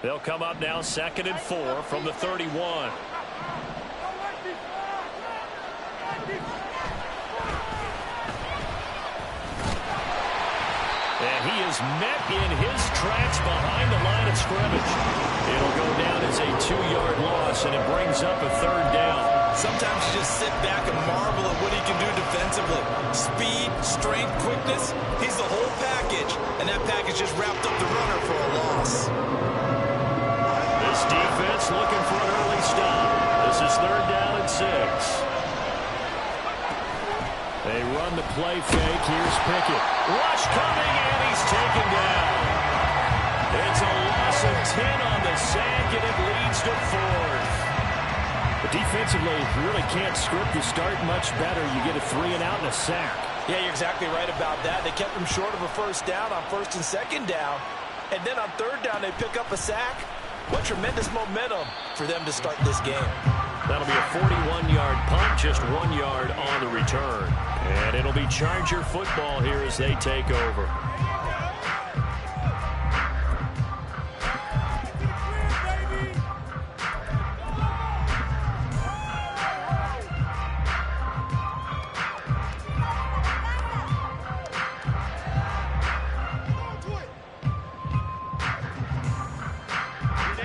They'll come up now 2nd and 4 from the 31. And he is met in his tracks behind the line of scrimmage. It'll go down as a 2-yard loss, and it brings up a 3rd down. Sometimes you just sit back and marvel at what he can do defensively. Speed, strength, quickness, he's the whole package. And that package just wrapped up the runner for a loss. This defense looking for an early stop. This is 3rd down and 6. They run the play fake. Here's Pickett. Rush coming, and he's taken down. It's a loss of 10 on the sack, and it leads to 4th. But defensively, you really can't script the start much better. You get a 3-and-out and a sack. Yeah, you're exactly right about that. They kept him short of a 1st down on 1st and 2nd down. And then on 3rd down, they pick up a sack. What tremendous momentum for them to start this game. That'll be a 41-yard punt, just 1 yard on the return. And it'll be Charger football here as they take over.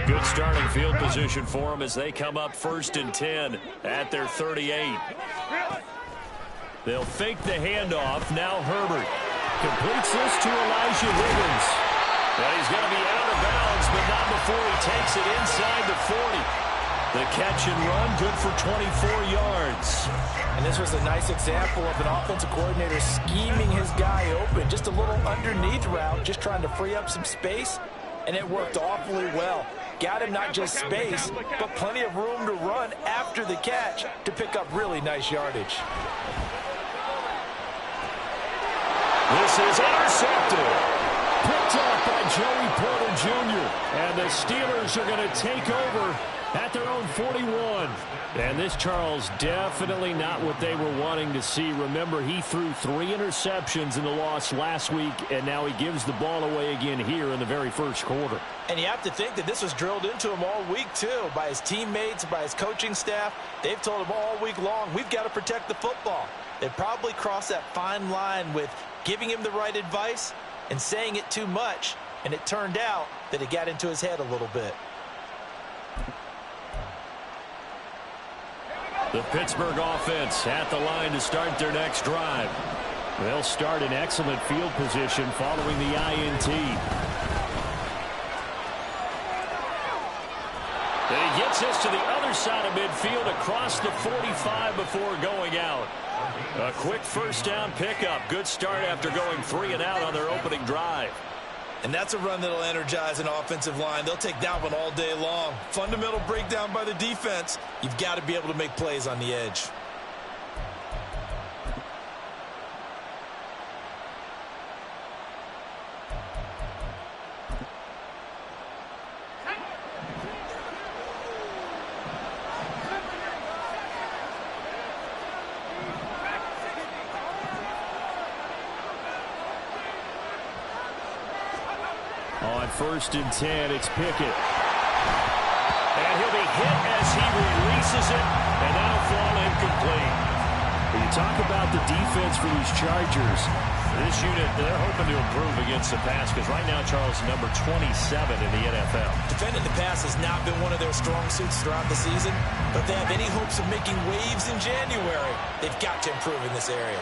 Good starting field position for them as they come up 1st and 10 at their 38. They'll fake the handoff. Now Herbert completes this to Elijah Wiggins. And he's going to be out of bounds, but not before he takes it inside the 40. The catch and run, good for 24 yards. And this was a nice example of an offensive coordinator scheming his guy open. Just a little underneath route, just trying to free up some space, and it worked awfully well. Got him not just space, but plenty of room to run after the catch to pick up really nice yardage. This is intercepted. Picked up by Joey Porter Jr. And the Steelers are going to take over at their own 41. And this, Charles, definitely not what they were wanting to see. Remember, he threw 3 interceptions in the loss last week, and now he gives the ball away again here in the very 1st quarter. And you have to think that this was drilled into him all week, too, by his teammates, by his coaching staff. They've told him all week long, we've got to protect the football. They probably crossed that fine line with giving him the right advice and saying it too much, and it turned out that it got into his head a little bit. The Pittsburgh offense at the line to start their next drive. They'll start in excellent field position following the INT. And he gets this to the other side of midfield across the 45 before going out. A quick 1st down pickup. Good start after going 3-and-out on their opening drive. And that's a run that'll energize an offensive line. They'll take that one all day long. Fundamental breakdown by the defense. You've got to be able to make plays on the edge. On 1st and 10, it's Pickett. And he'll be hit as he releases it, and that'll fall incomplete. When you talk about the defense for these Chargers, this unit, they're hoping to improve against the pass because right now, Charles, number 27 in the NFL. Defending the pass has not been one of their strong suits throughout the season, but if they have any hopes of making waves in January, they've got to improve in this area.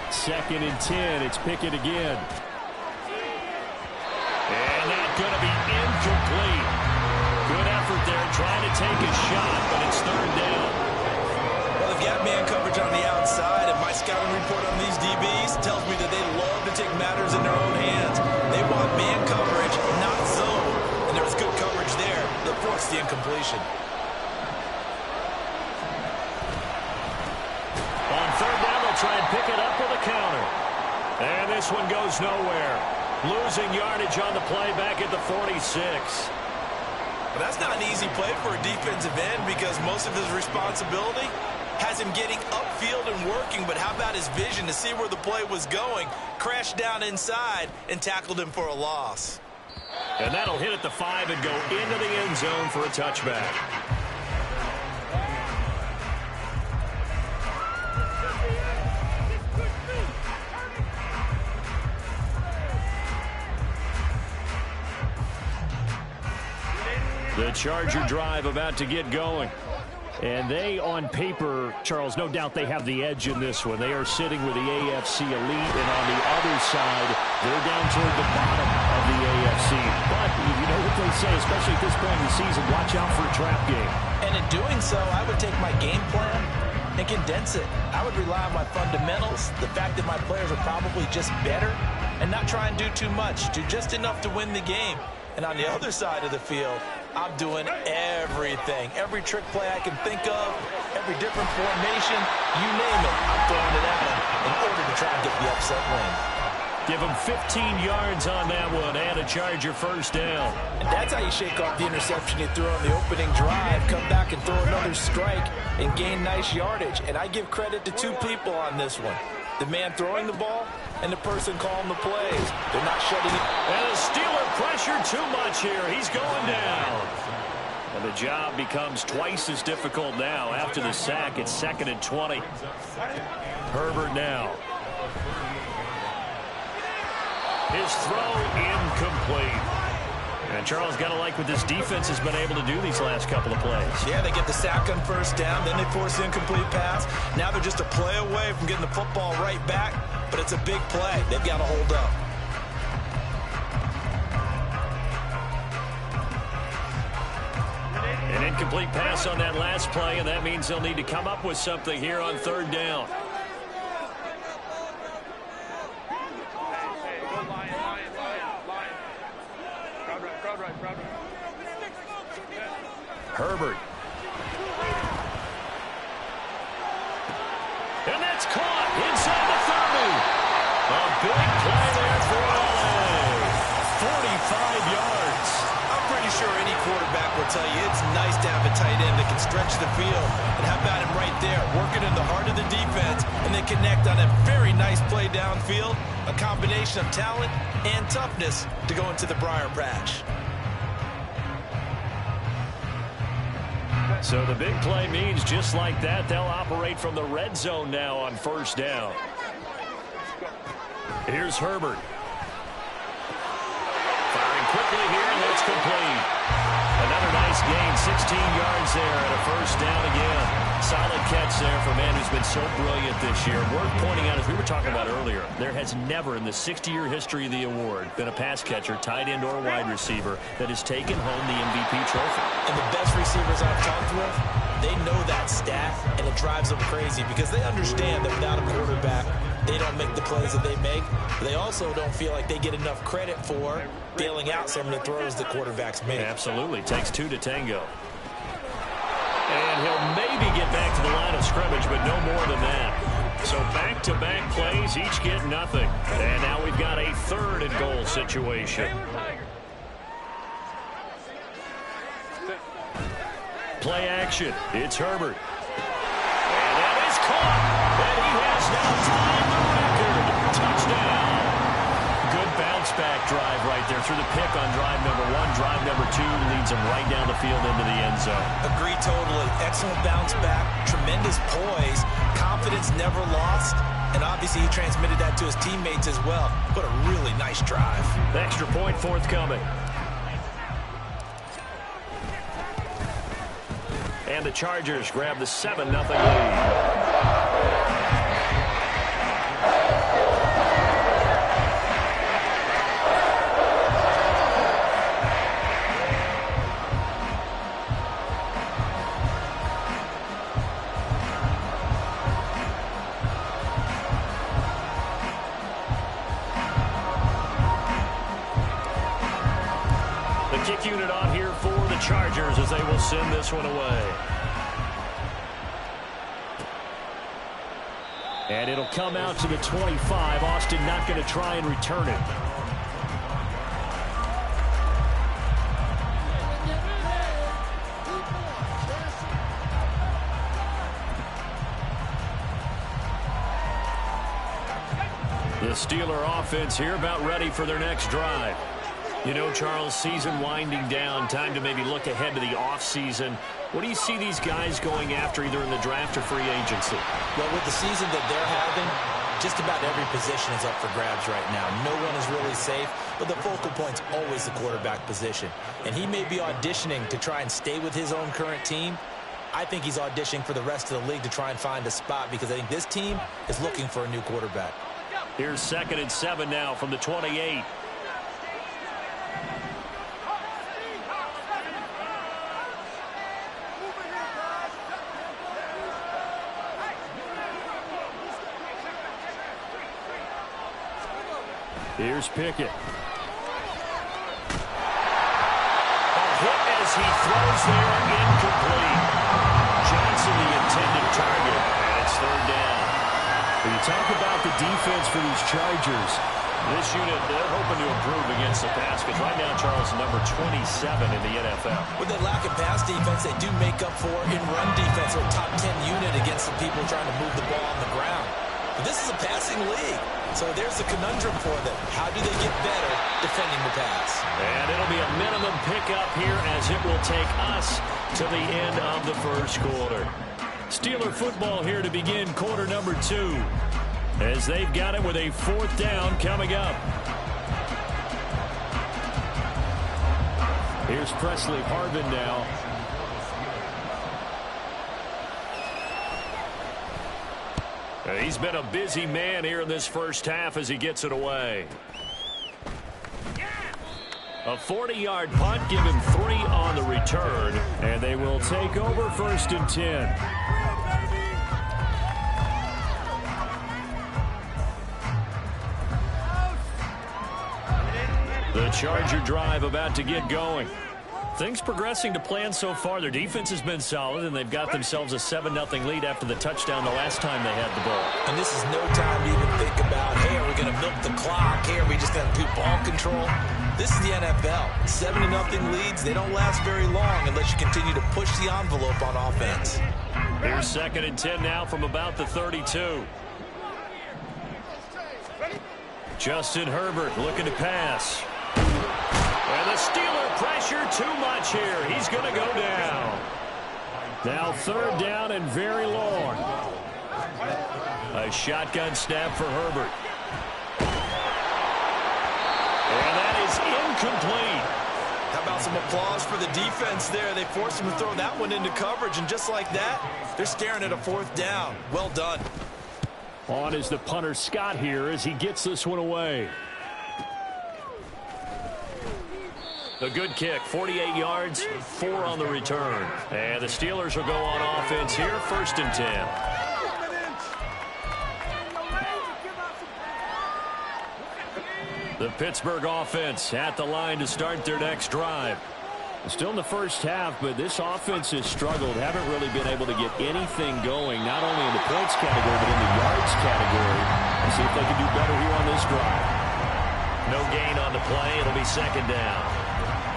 Second and 10, it's Pickett again. And that's going to be incomplete. Good effort there trying to take a shot, but it's 3rd down. Well, they've got man coverage on the outside, and my scouting report on these DBs tells me that they love to take matters in their own hands. They want man coverage, not zone, and there was good coverage there that forced the incompletion. On 3rd down, they'll try and pick it up with a counter. And this one goes nowhere. Losing yardage on the play back at the 46. But that's not an easy play for a defensive end because most of his responsibility has him getting upfield and working, but how about his vision to see where the play was going, crashed down inside, and tackled him for a loss. And that'll hit at the 5 and go into the end zone for a touchback. The Charger drive about to get going. And they, on paper, Charles, no doubt they have the edge in this one. They are sitting with the AFC elite, and on the other side, they're down toward the bottom of the AFC. But you know what they say, especially at this point in the season, watch out for a trap game. And in doing so, I would take my game plan and condense it. I would rely on my fundamentals, the fact that my players are probably just better, and not try and do too much, do just enough to win the game. And on the other side of the field, I'm doing everything. Every trick play I can think of, every different formation, you name it, I'm throwing it at him in order to try and get the upset win. Give him 15 yards on that one and a Charger first down. And that's how you shake off the interception you threw on the opening drive, come back and throw another strike and gain nice yardage. And I give credit to two people on this one. The man throwing the ball and the person calling the plays. They're not shutting it. And the Steeler pressure too much here. He's going down. And the job becomes twice as difficult now after the sack. It's 2nd and 20. Herbert now. His throw incomplete. And Charles got to like what this defense has been able to do these last couple of plays. Yeah, they get the sack on first down, then they force the incomplete pass. Now they're just a play away from getting the football right back, but it's a big play. They've got to hold up. An incomplete pass on that last play, and that means they'll need to come up with something here on 3rd down. Herbert. And that's caught inside the 30. A big play there for LA. 45 yards. I'm pretty sure any quarterback will tell you it's nice to have a tight end that can stretch the field. And how about him right there, working in the heart of the defense, and then connect on a very nice play downfield. A combination of talent and toughness to go into the briar patch. So the big play means just like that, they'll operate from the red zone now on 1st down. Here's Herbert. Firing quickly here, and it's complete. Another nice gain, 16 yards there, and a 1st down again. Solid catch there for a man who's been so brilliant this year. Worth pointing out, as we were talking about earlier, there has never in the 60-year history of the award been a pass catcher, tight end, or wide receiver that has taken home the MVP trophy. And the best receivers I've talked with, they know that stat, and it drives them crazy because they understand that without a quarterback, they don't make the plays that they make. They also don't feel like they get enough credit for bailing out some of the throws the quarterbacks make. Absolutely. Takes 2 to tango. And he'll maybe get back to the line of scrimmage, but no more than that. So back-to-back plays, each get nothing. And now we've got a 3rd and goal situation. Play action. It's Herbert. And that is caught. And he has now tied the record. Touchdown. Good bounce-back drive right there through the pick on drive number 1. Drive number 2 leads him right down the field into the end zone. Agree totally. Excellent bounce back. Tremendous poise. Confidence never lost. And obviously he transmitted that to his teammates as well. What a really nice drive. The extra point forthcoming. And the Chargers grab the 7-0 lead. Kick unit on here for the Chargers as they will send this one away. And it'll come out to the 25. Austin not going to try and return it. Steeler offense here about ready for their next drive. You know, Charles, season winding down, time to maybe look ahead to the offseason. What do you see these guys going after either in the draft or free agency? Well, with the season that they're having, just about every position is up for grabs right now. No one is really safe, but the focal point's always the quarterback position. And he may be auditioning to try and stay with his own current team. I think he's auditioning for the rest of the league to try and find a spot because I think this team is looking for a new quarterback. Here's 2nd and 7 now from the 28. Here's Pickett. A hit as he throws there, incomplete. Johnson the intended target, and it's 3rd down. When you talk about the defense for these Chargers, this unit, they're hoping to improve against the pass because right now, Charles, number 27 in the NFL. With that lack of pass defense, they do make up for in run defense, or top 10 unit against the people trying to move the ball on the ground. But this is a passing league. So there's the conundrum for them. How do they get better defending the pass? And it'll be a minimum pickup here as it will take us to the end of the first quarter. Steeler football here to begin quarter number 2 as they've got it with a 4th down coming up. Here's Presley Harvin now. He's been a busy man here in this first half as he gets it away. A 40-yard punt, give him 3 on the return, and they will take over 1st and 10. The Charger drive about to get going. Things progressing to plan so far. Their defense has been solid, and they've got themselves a 7-0 lead after the touchdown the last time they had the ball. And this is no time to even think about, hey, are we going to milk the clock? Hey, are we just going to do ball control? This is the NFL. 7-0 leads, they don't last very long unless you continue to push the envelope on offense. Here's 2nd and 10 now from about the 32. Justin Herbert looking to pass. And the Steeler pressure too much here. He's going to go down. Now 3rd down and very long. A shotgun snap for Herbert. And that is incomplete. How about some applause for the defense there? They forced him to throw that one into coverage, and just like that, they're staring at a 4th down. Well done. On is the punter Scott here as he gets this one away. A good kick, 48 yards, 4 on the return. And the Steelers will go on offense here, 1st and 10. The Pittsburgh offense at the line to start their next drive. Still in the first half, but this offense has struggled. Haven't really been able to get anything going, not only in the points category, but in the yards category. Let's see if they can do better here on this drive. No gain on the play. It'll be 2nd down.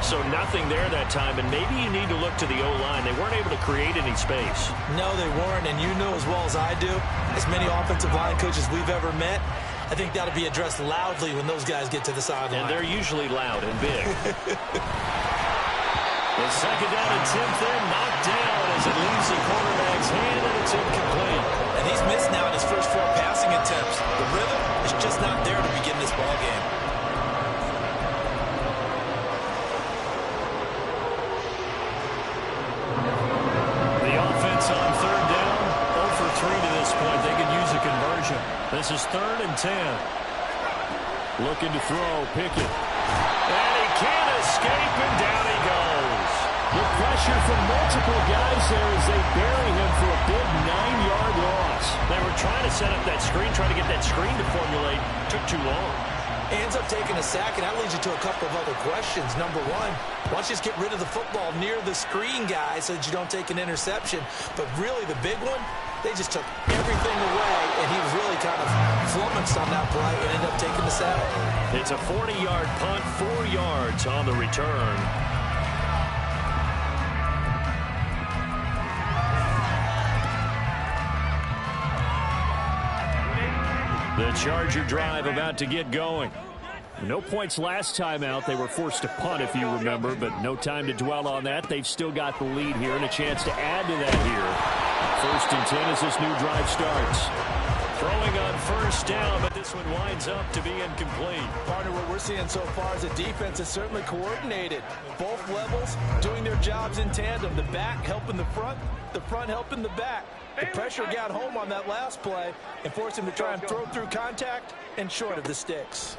So nothing there that time, and maybe you need to look to the O-line. They weren't able to create any space. No, they weren't, and you know as well as I do, as many offensive line coaches we've ever met, I think that'll be addressed loudly when those guys get to the sideline. And they're usually loud and big. The 2nd down and 10th in, knocked down as it leaves the quarterback's hand, and it's incomplete. And he's missed now in his first 4 passing attempts. The rhythm is just not there to begin this ball game. On 3rd down, 0 for 3 to this point. They could use a conversion. This is 3rd and 10. Looking to throw, Pickett. And he can't escape, and down he goes. The pressure from multiple guys there as they bury him for a big 9-yard loss. They were trying to set up that screen, trying to get that screen to formulate. Took too long. He ends up taking a sack, and that leads you to a couple of other questions. Number 1, why don't you just get rid of the football near the screen guy so that you don't take an interception? But really, the big one, they just took everything away, and he was really kind of flummoxed on that play and ended up taking the sack. It's a 40-yard punt, 4 yards on the return. The Charger drive about to get going. No points last time out. They were forced to punt, if you remember, but no time to dwell on that. They've still got the lead here and a chance to add to that here. 1st and 10 as this new drive starts. Throwing on 1st down, but this one winds up to be incomplete. Partner, what we're seeing so far is the defense is certainly coordinated. Both levels doing their jobs in tandem. The back helping the front helping the back. The pressure got home on that last play and forced him to try and throw through contact and short of the sticks.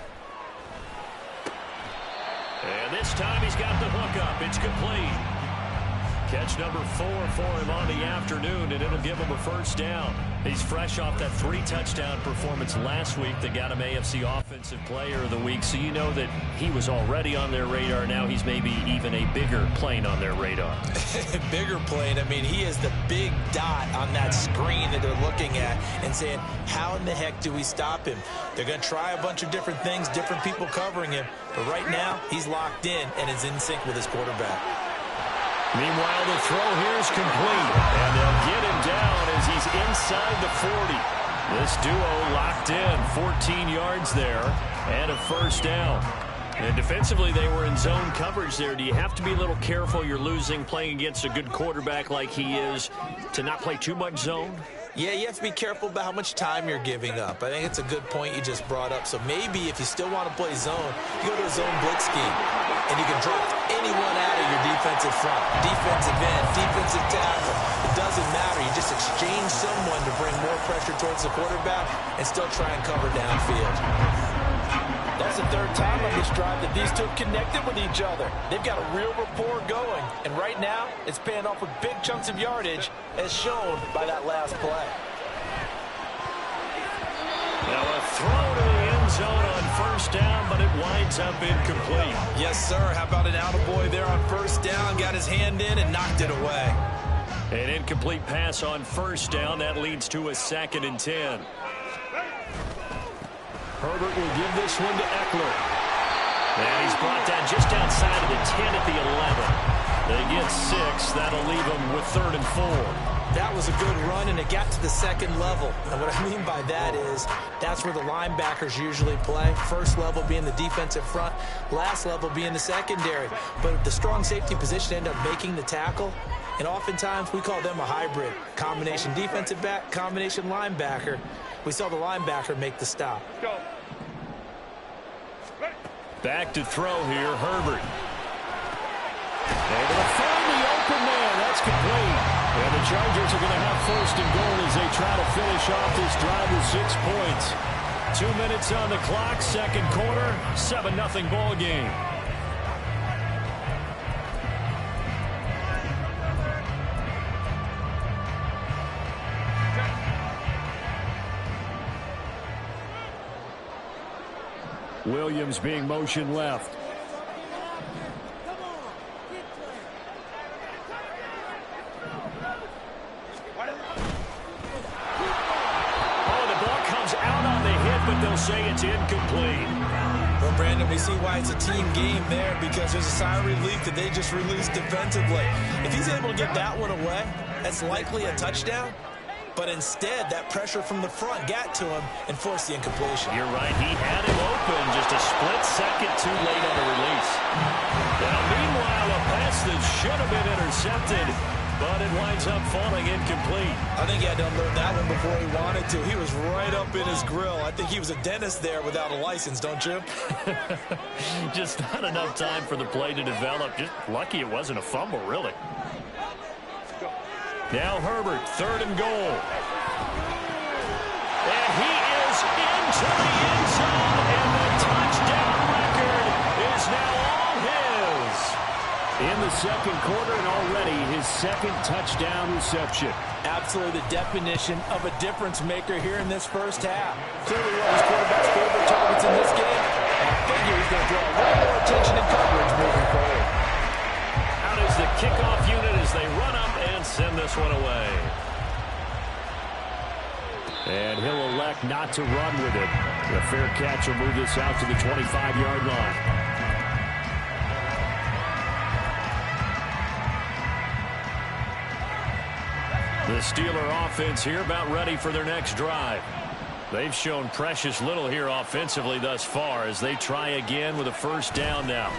And this time he's got the hook up. It's complete. Catch number 4 for him on the afternoon, and it'll give him a 1st down. He's fresh off that 3-touchdown performance last week that got him AFC Offensive Player of the Week, so you know that he was already on their radar. Now he's maybe even a bigger plane on their radar. Bigger plane. I mean, he is the big dot on that screen that they're looking at and saying, how in the heck do we stop him? They're going to try a bunch of different things, different people covering him, but right now he's locked in and is in sync with his quarterback. Meanwhile, the throw here is complete, and they'll get him down as he's inside the 40. This duo locked in, 14 yards there, and a 1st down. And defensively, they were in zone coverage there. Do you have to be a little careful? You're losing playing against a good quarterback like he is to not play too much zone? Yeah, you have to be careful about how much time you're giving up. I think it's a good point you just brought up. So maybe if you still want to play zone, you go to a zone blitz scheme, and you can drop anyone out of your defensive front, defensive end, defensive tackle. It doesn't matter. You just exchange someone to bring more pressure towards the quarterback and still try and cover downfield. That's the 3rd time on this drive that these two have connected with each other. They've got a real rapport going, and right now it's paying off with big chunks of yardage as shown by that last play. Now a throw to the end zone on 1st down, but it winds up incomplete. Yes, sir. How about an attaboy there on 1st down? Got his hand in and knocked it away. An incomplete pass on 1st down. That leads to a 2nd and 10. Herbert will give this one to Eckler. And he's brought down just outside of the 10 at the 11. They get 6. That'll leave them with 3rd and 4. That was a good run, and it got to the 2nd level. And what I mean by that is that's where the linebackers usually play. 1st level being the defensive front, last level being the secondary. But the strong safety position ended up making the tackle. And oftentimes we call them a hybrid. Combination defensive back, combination linebacker. We saw the linebacker make the stop. Back to throw here, Herbert. Able to find the open man. That's complete. And the Chargers are going to have 1st and goal as they try to finish off this drive with 6 points. 2 minutes on the clock, 2nd quarter, 7-0 ball game. Williams being motion left. Oh, the ball comes out on the hit, but they'll say it's incomplete. Well, Brandon, we see why it's a team game there because there's a sigh of relief that they just released defensively. If he's able to get that one away, that's likely a touchdown. But instead, that pressure from the front got to him and forced the incompletion. You're right. He had him open just a split second too late on the release. Now, meanwhile, a pass that should have been intercepted, but it winds up falling incomplete. I think he had to unload that one before he wanted to. He was right up in his grill. I think he was a dentist there without a license, don't you? Just not enough time for the play to develop. Just lucky it wasn't a fumble, really. Now Herbert, 3rd and goal. And he is into the end zone, and the touchdown record is now all his. In the 2nd quarter, and already his 2nd touchdown reception. Absolutely the definition of a difference maker here in this 1st half. Clearly one of his quarterback's favorite targets in this game. And I figure he's going to draw a little more attention and coverage moving forward. Out is the kickoff unit as they run up and send this one away. And he'll elect not to run with it. The fair catch will move this out to the 25-yard line. The Steeler offense here about ready for their next drive. They've shown precious little here offensively thus far as they try again with a first down now.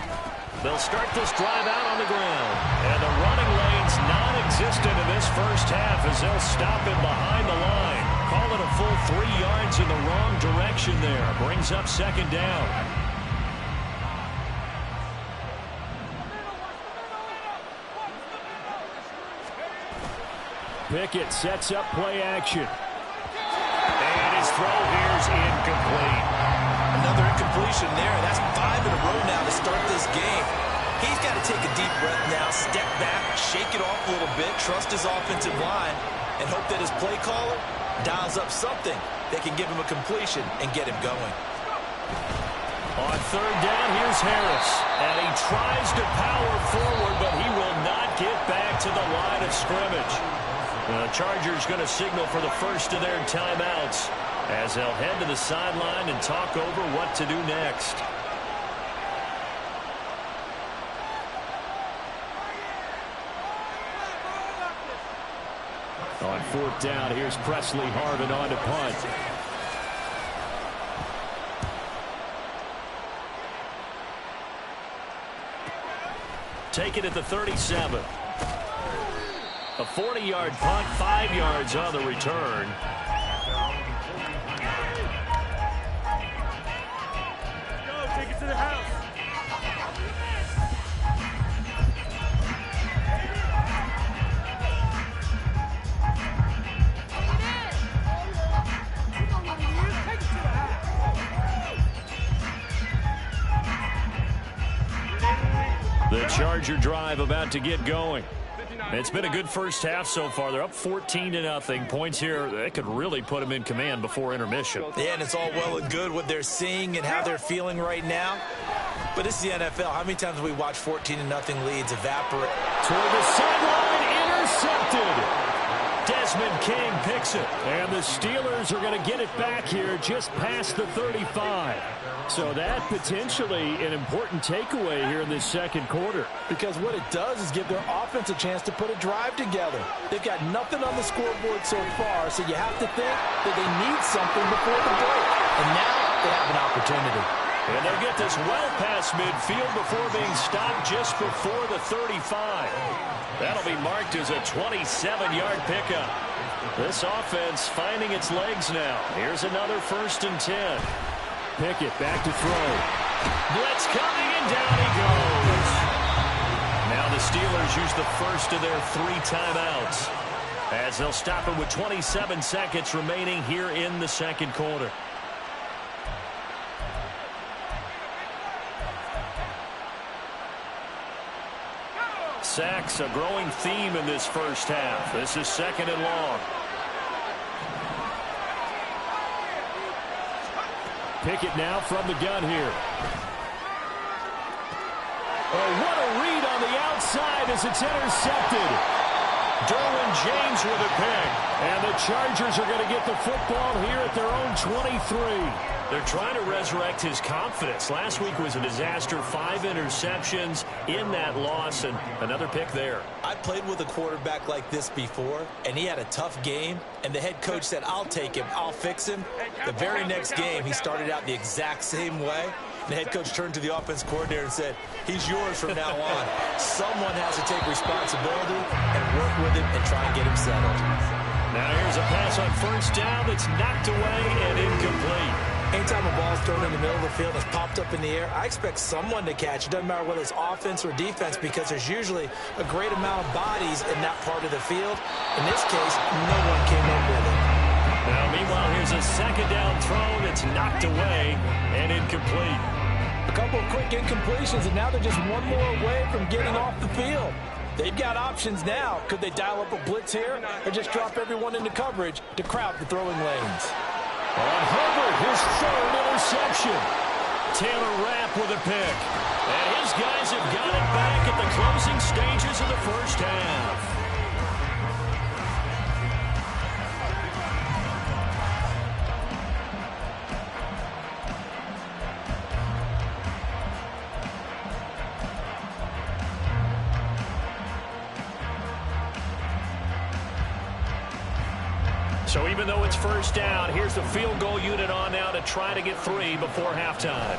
They'll start this drive out on the ground. And the running lane's non-existent in this first half as they'll stop him behind the line. Call it a full 3 yards in the wrong direction there. Brings up second down. Pickett sets up play action. And his throw here's incomplete. Another incompletion there. That's 5 in a row now to start this game. He's got to take a deep breath now, step back, shake it off a little bit, trust his offensive line, and hope that his play caller dials up something that can give him a completion and get him going. On third down, here's Harris. And he tries to power forward, but he will not get back to the line of scrimmage. The Chargers going to signal for the first of their timeouts as they'll head to the sideline and talk over what to do next. On fourth down, here's Presley Harvin on to punt. Take it at the 37. A 40-yard punt, 5 yards on the return. Go, take it to the house. The Charger drive about to get going. It's been a good first half so far. They're up 14-0. Points here, that could really put them in command before intermission. Yeah, and it's all well and good what they're seeing and how they're feeling right now. But this is the NFL. How many times have we watched 14-0 leads evaporate? Toward the sideline, intercepted. Desmond King picks it. And the Steelers are going to get it back here just past the 35. So that potentially an important takeaway here in this second quarter. Because what it does is give their offense a chance to put a drive together. They've got nothing on the scoreboard so far, so you have to think that they need something before the break. And now they have an opportunity. And they'll get this well past midfield before being stopped just before the 35. That'll be marked as a 27-yard pickup. This offense finding its legs now. Here's another 1st and 10. Pickett back to throw. Blitz coming, and down he goes. Now the Steelers use the first of their 3 timeouts as they'll stop it with 27 seconds remaining here in the second quarter. Sacks, a growing theme in this first half. This is 2nd and long. Pickett now from the gun here. Oh, what a read on the outside as it's intercepted. Derwin James with a pick. And the Chargers are going to get the football here at their own 23. They're trying to resurrect his confidence. Last week was a disaster. 5 interceptions in that loss, and another pick there. I played with a quarterback like this before, and he had a tough game, and the head coach said, I'll take him, I'll fix him. The very next game, he started out the exact same way. The head coach turned to the offense coordinator and said, he's yours from now on. Someone has to take responsibility and work with him and try and get him settled. Now here's a pass on first down that's knocked away and incomplete. Anytime a ball's thrown in the middle of the field and it's popped up in the air, I expect someone to catch. It doesn't matter whether it's offense or defense because there's usually a great amount of bodies in that part of the field. In this case, no one came up with it. Now, meanwhile, here's a second down throw that's knocked away and incomplete. A couple of quick incompletions, and now they're just one more away from getting off the field. They've got options now. Could they dial up a blitz here or just drop everyone into coverage to crowd the throwing lanes? On Herbert, his 3rd interception. Taylor Rapp with a pick. And his guys have got it back at the closing stages of the first half. So even though it's first down, here's the field goal unit on now to try to get 3 before halftime.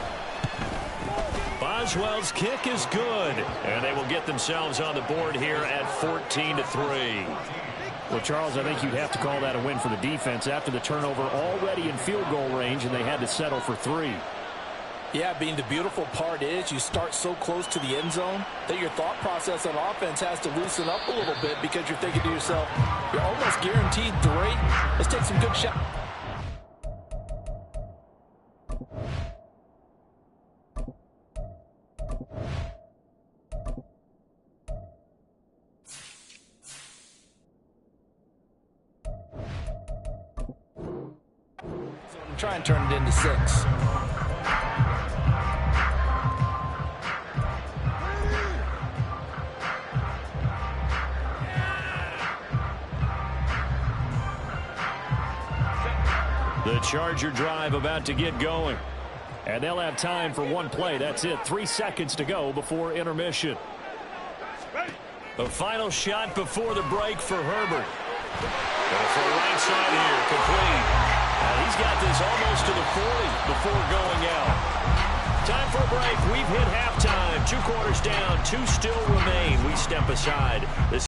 Boswell's kick is good, and they will get themselves on the board here at 14-3. Well, Charles, I think you'd have to call that a win for the defense after the turnover already in field goal range, and they had to settle for 3. Yeah, Bean, the beautiful part is you start so close to the end zone that your thought process on offense has to loosen up a little bit because you're thinking to yourself, you're almost guaranteed 3. Let's take some good shots. Try and turn it into 6. The Charger drive about to get going. And they'll have time for one play. That's it. 3 seconds to go before intermission. The final shot before the break for Herbert. And for right side here, complete. And he's got this almost to the 40 before going out. Time for a break. We've hit halftime. 2 quarters down. 2 still remain. We step aside. This